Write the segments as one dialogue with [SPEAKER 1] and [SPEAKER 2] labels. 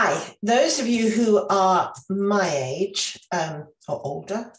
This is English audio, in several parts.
[SPEAKER 1] Hi, those of you who are my age or older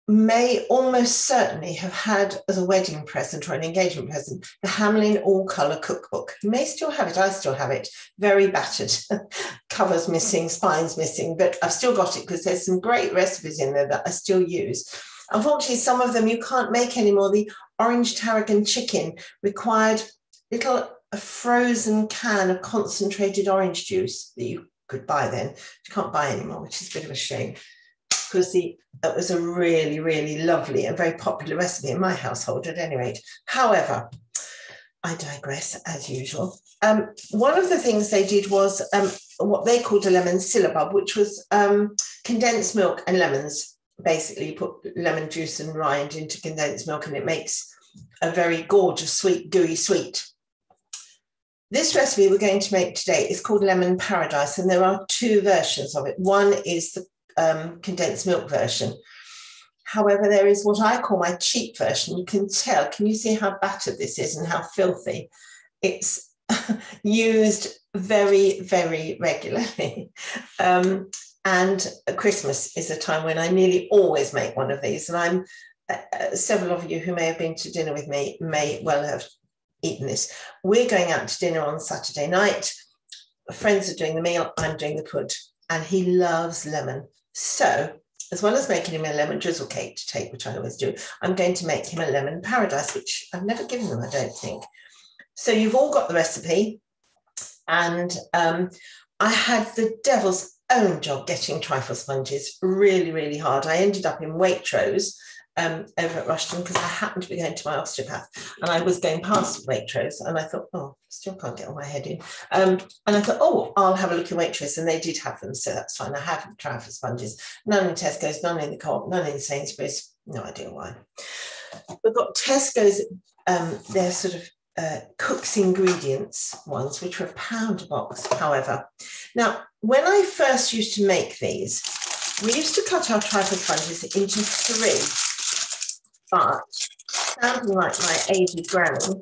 [SPEAKER 1] may almost certainly have had as a wedding present or an engagement present the Hamlin all-colour cookbook. You may still have it, I still have it, very battered, covers missing, spines missing, but I've still got it because there's some great recipes in there that I still use. Unfortunately, some of them you can't make anymore. The orange tarragon chicken required a frozen can of concentrated orange juice that you could buy then. You can't buy anymore, which is a bit of a shame, because it was a really, really lovely and very popular recipe in my household at any rate. However, I digress as usual. One of the things they did was what they called a lemon syllabub, which was condensed milk and lemons. Basically, you put lemon juice and rind into condensed milk and it makes a very gorgeous, sweet, gooey sweet. This recipe we're going to make today is called Lemon Paradise, and there are two versions of it. One is the condensed milk version. However, there is what I call my cheap version. You can tell, can you see how battered this is and how filthy? It's used very, very regularly. And Christmas is a time when I nearly always make one of these. And several of you who may have been to dinner with me may well have eaten this. We're going out to dinner on Saturday night. Friends are doing the meal, I'm doing the pud, and he loves lemon. So, as well as making him a lemon drizzle cake to take, which I always do, I'm going to make him a lemon paradise, which I've never given them, I don't think. So you've all got the recipe, and I had the devil's own job getting trifle sponges, really, really hard. I ended up in Waitrose over at Rushton because I happened to be going to my osteopath, and I was going past Waitrose, and I thought, oh, still can't get all my head in. And I thought, oh, I'll have a look in Waitrose, and they did have them, so that's fine. I have trifle sponges, none in Tesco's, none in the Co-op, none in Sainsbury's, no idea why. We've got Tesco's, they're sort of Cook's Ingredients ones, which are £1 a box, however. Now, when I first used to make these, we used to cut our trifle sponges into 3. But sounding like my aged granny,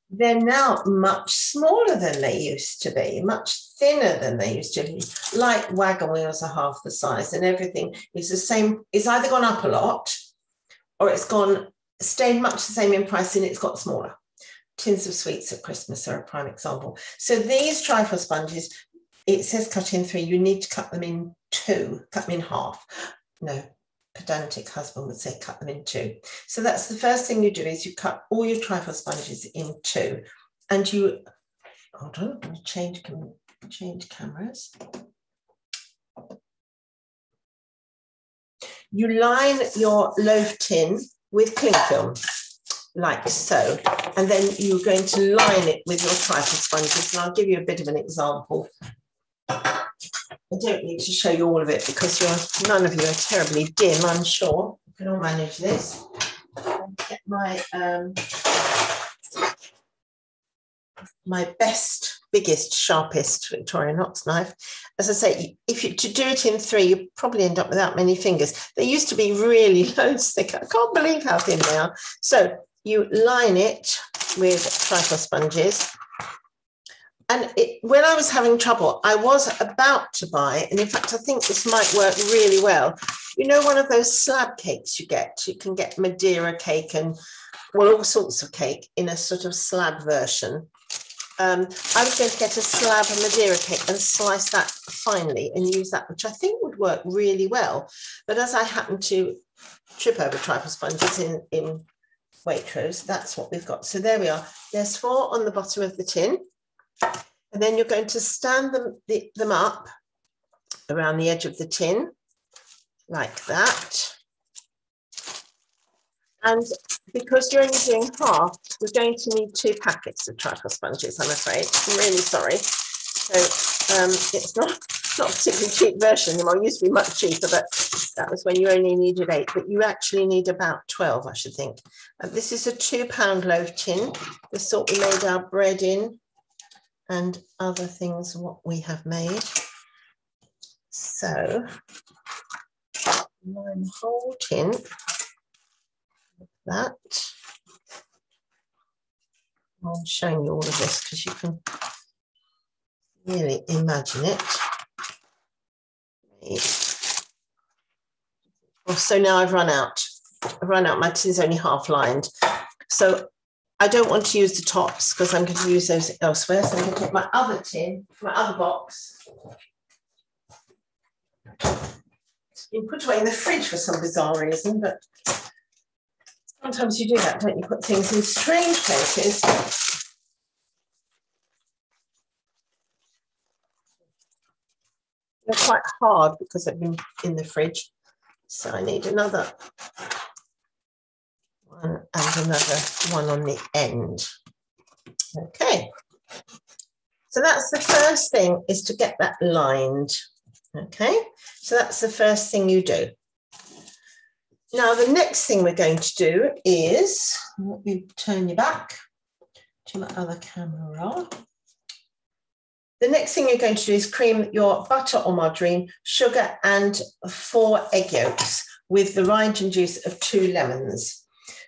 [SPEAKER 1] they're now much smaller than they used to be, much thinner than they used to be. Like wagon wheels are half the size, and everything is the same. It's either gone up a lot, or it's stayed much the same in price, and it's got smaller. Tins of sweets at Christmas are a prime example. So these trifle sponges, it says cut in 3. You need to cut them in 2, cut them in half. No. Pedantic husband would say cut them in 2. So that's the first thing you do, is you cut all your trifle sponges in 2, and you, hold on, I'm going to change cameras. You line your loaf tin with cling film, like so, and then you're going to line it with your trifle sponges, and I'll give you a bit of an example. I don't need to show you all of it because none of you are terribly dim, I'm sure. You can all manage this. I'll get my my best, biggest, sharpest Victorinox knife. As I say, to do it in 3, you probably end up without many fingers. They used to be really loads thick. I can't believe how thin they are. So you line it with trifle sponges. And when I was having trouble, I was about to buy, and in fact, I think this might work really well. You know, one of those slab cakes you get? You can get Madeira cake and, well, all sorts of cake in a sort of slab version. I was going to get a slab of Madeira cake and slice that finely and use that, which I think would work really well. But as I happen to trip over trifle sponges in Waitrose, that's what we've got. So there we are. There's 4 on the bottom of the tin. And then you're going to stand them up around the edge of the tin, like that. And because you're only doing half, we're going to need 2 packets of trifle sponges, I'm afraid. I'm really sorry. So it's not a particularly cheap version anymore. It used to be much cheaper, but that was when you only needed 8. But you actually need about 12, I should think. This is a £2 loaf tin, the sort we made our bread in, and other things what we have made. So 9 whole tin, like that. I'm showing you all of this because you can really imagine it. So now I've run out. My tin's only half lined. So I don't want to use the tops because I'm going to use those elsewhere. So I'm going to take my other tin, my other box. It's been put away in the fridge for some bizarre reason, but sometimes you do that, don't you? Put things in strange places. They're quite hard because they've been in the fridge. So I need another one and another one on the end. Okay. So that's the first thing, is to get that lined. Okay. So that's the first thing you do. Now, the next thing we're going to do is, let me turn you back to my other camera. The next thing you're going to do is cream your butter or margarine, sugar, and 4 egg yolks with the rind and juice of 2 lemons.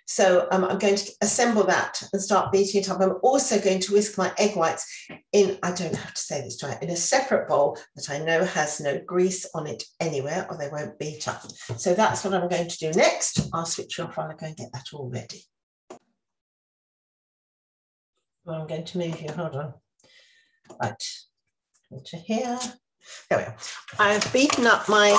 [SPEAKER 1] So I'm going to assemble that and start beating it up. I'm also going to whisk my egg whites in, I don't have to say this right, in a separate bowl that I know has no grease on it anywhere, or they won't beat up. So that's what I'm going to do next. I'll switch you off while I go and get that all ready. Well, I'm going to move you, hold on. Right, to here. There we are. I've beaten up my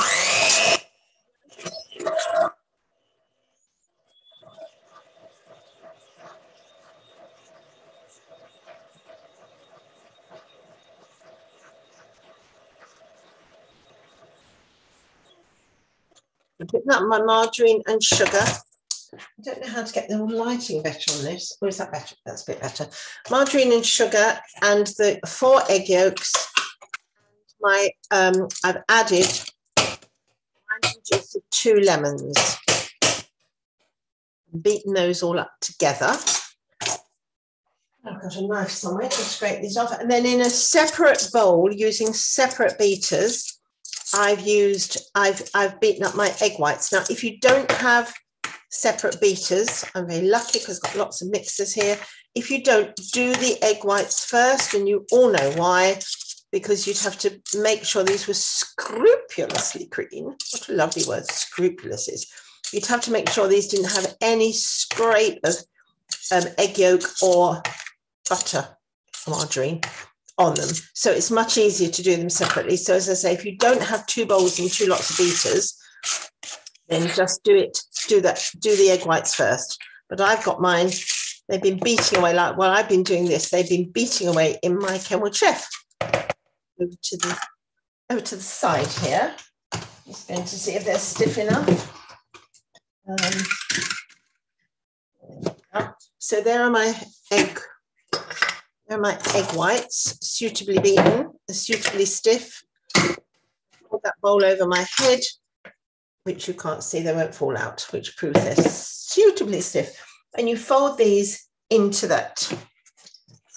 [SPEAKER 1] margarine and sugar. I don't know how to get the lighting better on this. Or is that better? That's a bit better. Margarine and sugar and the 4 egg yolks. My I've added juice of 2 lemons. Beaten those all up together. I've got a knife somewhere to scrape these off. And then in a separate bowl, using separate beaters, I've beaten up my egg whites. Now, if you don't have separate beaters, I'm very lucky because I've got lots of mixers here. If you don't, do the egg whites first, and you all know why, because you'd have to make sure these were scrupulously clean. What a lovely word scrupulous is. You'd have to make sure these didn't have any scrape of egg yolk or butter, margarine on them. So it's much easier to do them separately. So as I say, if you don't have 2 bowls and 2 lots of beaters, then just do the egg whites first. But I've got mine, they've been beating away like, while I've been doing this, they've been beating away in my Kenwood Chef. Over to the side here. Just going to see if they're stiff enough. So there are my egg whites, suitably beaten, suitably stiff. Put that bowl over my head, which you can't see, they won't fall out, which proves they're suitably stiff. And you fold these into that. So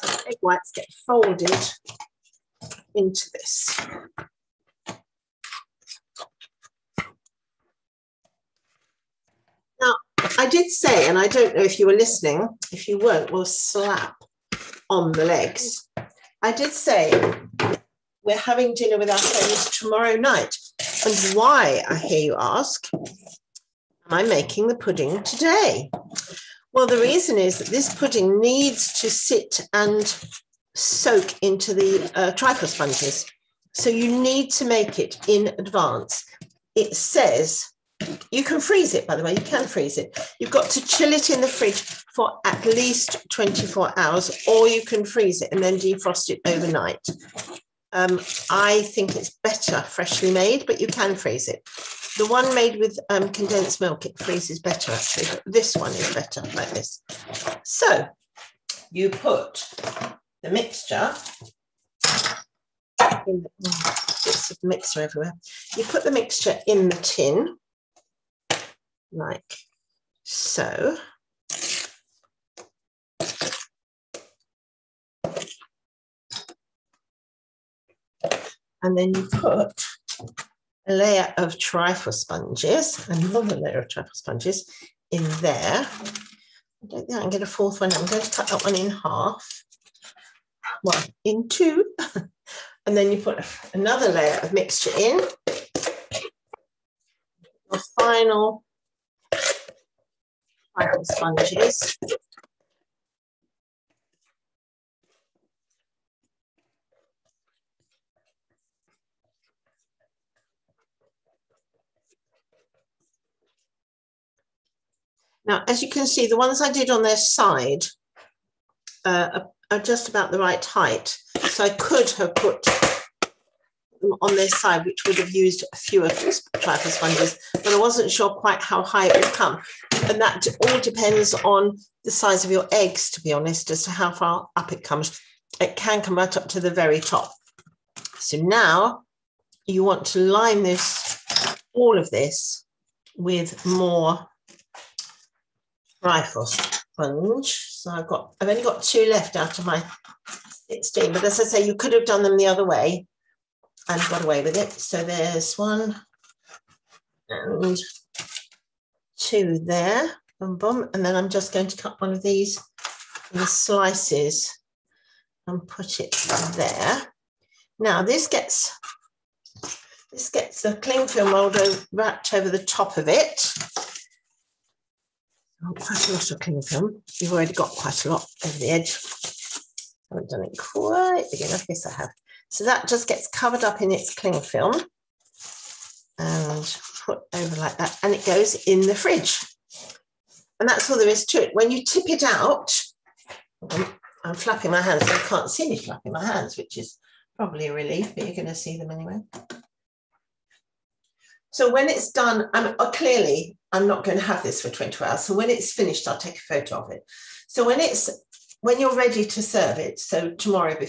[SPEAKER 1] the egg whites get folded into this. Now, I did say, and I don't know if you were listening, if you weren't, we'll slap on the legs. I did say we're having dinner with our friends tomorrow night. And why, I hear you ask, am I making the pudding today? Well, the reason is that this pudding needs to sit and soak into the trifle sponges. So you need to make it in advance. It says, you can freeze it, by the way, you can freeze it. You've got to chill it in the fridge for at least 24 hours, or you can freeze it and then defrost it overnight. I think it's better freshly made, but you can freeze it. The one made with condensed milk, it freezes better actually, but this one is better like this. So you put the mixture in bits of mixer everywhere. You put the mixture in the tin like so. And then you put a layer of trifle sponges, another layer of trifle sponges in there. I don't think I can get a 4th one. I'm going to cut that one in half. Well, in 2. And then you put another layer of mixture in. Your final trifle sponges. Now, as you can see, the ones I did on their side are just about the right height. So I could have put them on their side, which would have used fewer trifle sponges, but I wasn't sure quite how high it would come. And that all depends on the size of your eggs, to be honest, as to how far up it comes. It can come right up to the very top. So now you want to line this, all of this, with more trifle sponge. So I've only got 2 left out of my 16, but as I say, you could have done them the other way and got away with it. So there's 1 and 2 there, boom, boom. And then I'm just going to cut one of these in the slices and put it there. Now this gets the cling film rolled wrapped over the top of it. Quite a lot of cling film. You've already got quite a lot over the edge. I haven't done it quite big enough. Yes, I have. So that just gets covered up in its cling film and put over like that, and it goes in the fridge. And that's all there is to it. When you tip it out, I'm flapping my hands, so you can't see me flapping my hands, which is probably a relief, but you're going to see them anyway. So when it's done, clearly I'm not going to have this for 24 hours. So when it's finished, I'll take a photo of it. So when you're ready to serve it, so tomorrow in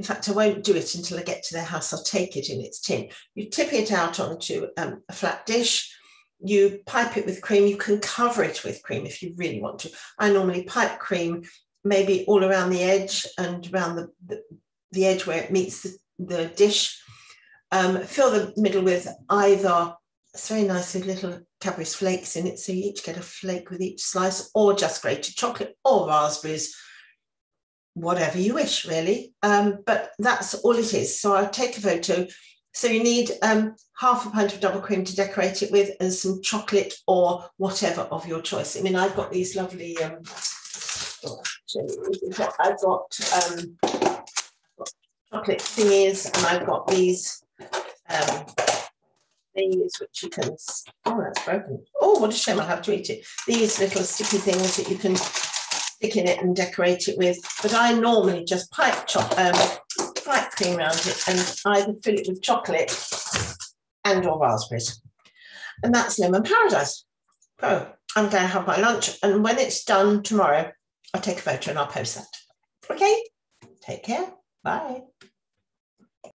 [SPEAKER 1] fact, I won't do it until I get to their house. I'll take it in its tin. You tip it out onto a flat dish. You pipe it with cream. You can cover it with cream if you really want to. I normally pipe cream maybe all around the edge and around the edge where it meets the dish. Fill the middle with either, it's very nice with little Cadbury's flakes in it, so you each get a flake with each slice, or just grated chocolate or raspberries, whatever you wish really. But that's all it is. So I'll take a photo. So you need half a pint of double cream to decorate it with, and some chocolate or whatever of your choice. I mean, I've got these lovely, I've got chocolate thingies, and I've got these which you can, oh, that's broken. Oh, what a shame, I'll have to eat it. These little sticky things that you can stick in it and decorate it with. But I normally just pipe cream around it and either fill it with chocolate and or raspberries. And that's lemon paradise. So I'm going to have my lunch, and when it's done tomorrow, I'll take a photo and I'll post that. Okay, take care. Bye.